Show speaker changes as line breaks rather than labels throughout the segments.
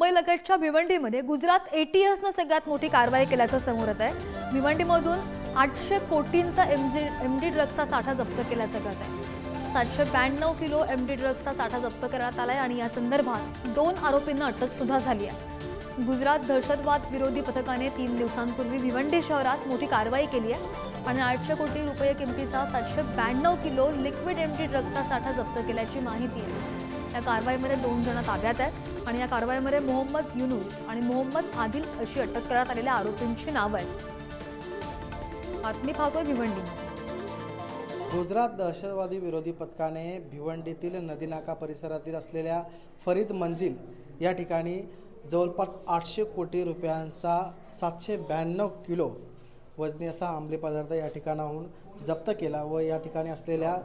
मुंबई लगतच्या भिवंडीमध्ये गुजरात एटीएसने सगळ्यात मोठी कारवाई केल्याचं समोर येत आहे। भिवंडीमधून 800 कोटींचा एमडी ड्रग्सचा साठा जप्त केल्याचं कळत आहे। 792 किलो एमडी ड्रग्सचा साठा जप्त करण्यात आलाय आणि या संदर्भात 2 आरोपींना अटक सुद्धा झाली आहे। गुजरात दहशतवाद विरोधी पथकाने 3 दिवसांपूर्वी भिवंडी शहरात मोठी कारवाई केली आहे आणि 800 कोटी रुपये किमतीचा 792 किलो लिक्विड एमडी ड्रग्सचा साठा जप्त केल्याची माहिती आहे। या कारवाईमध्ये 2 जण ताब्यात आहेत आणि या कारवाईमध्ये मोहम्मद युनुस आणि मोहम्मद आदिल अशी अटक करण्यात आलेल्या आरोपींची नावे आहेत। बातमी पाहतोय भिवंडी।
गुजरात दहशतवादी विरोधी पथकाने भिवंडीतील नदीनाका परिसरातील असलेल्या फरीद मंजिल या ठिकाणी जवळपास 800 कोटी रुपयांचा 792 किलो वजनी असा अंमली पदार्थ या ठिकाणाहून जप्त केला व या ठिकाणी असलेल्या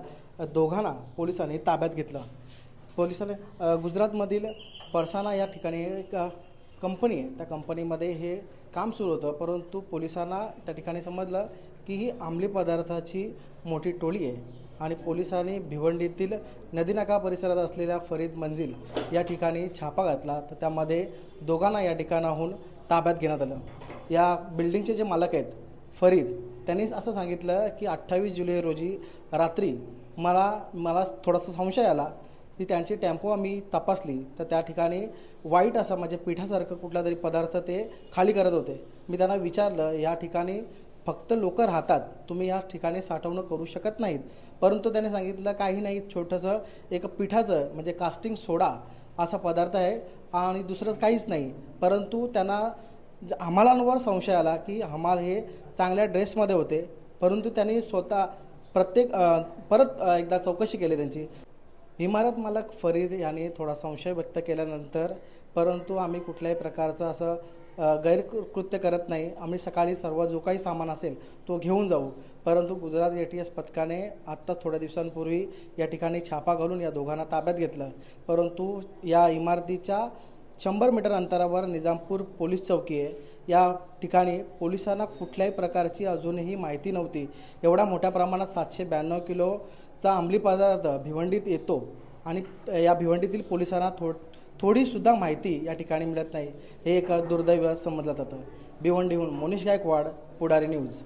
दोघांना पोलिसांनी ताब्यात घेतलं। पोलिसांनी गुजरातमधील परसाना या ठिकाणी एक कंपनी आहे, त्या कंपनीमध्ये हे काम सुरू होतं, परंतु पोलिसांना त्या ठिकाणी समजलं की ही अंमली पदार्थाची मोठी टोळी आहे आणि पोलिसांनी भिवंडीतील नदीनाका परिसरात असलेल्या फरीद मंजिल या ठिकाणी छापा घातला, तर त्यामध्ये दोघांना या ठिकाणाहून ताब्यात घेण्यात आलं। या बिल्डिंगचे जे मालक आहेत फरीद, त्यांनी असं सांगितलं की 28 जुलै रोजी रात्री मला थोडासा संशय आला की त्यांची टेम्पो आम्ही तपासली तर त्या ठिकाणी वाईट असा म्हणजे पिठासारखं कुठला तरी पदार्थ ते खाली करत होते। मी त्यांना विचारलं, या ठिकाणी फक्त लोक राहतात, तुम्ही या ठिकाणी साठवणूक करू शकत नाहीत, परंतु त्याने सांगितलं काही नाही, छोटंसं एक पिठाचं म्हणजे कास्टिंग सोडा असा पदार्थ आहे आणि दुसरंच काहीच नाही। परंतु त्यांना हमालांवर संशय आला की हमाल हे चांगल्या ड्रेसमध्ये होते, परंतु त्यांनी स्वतः परत एकदा चौकशी केली त्यांची। इमारत मालक फरीद यांनी थोडा संशय व्यक्त केल्यानंतर, परंतु आम्ही कुठल्याही प्रकारचं असं गैरकृत्य करत नाही, आम्ही सकाळी सर्व जो काही सामान असेल तो घेऊन जाऊ। परंतु गुजरात एटीएस पथकाने आत्ता थोड्या दिवसांपूर्वी या ठिकाणी छापा घालून या दोघांना ताब्यात घेतलं, परंतु या इमारतीच्या 100 मीटर अंतरावर निजामपूर पोलीस चौकी आहे। या ठिकाणी पोलिसांना कुठल्याही प्रकारची अजूनही माहिती नव्हती। एवढ्या मोठ्या प्रमाणात 792 किलोचा अंमली पदार्थ भिवंडीत येतो आणि या भिवंडीतील पोलिसांना थोडीसुद्धा माहिती या ठिकाणी मिळत नाही, हे एक दुर्दैव समजलं जातं। भिवंडीहून मोनिश गायकवाड, पुढारी न्यूज।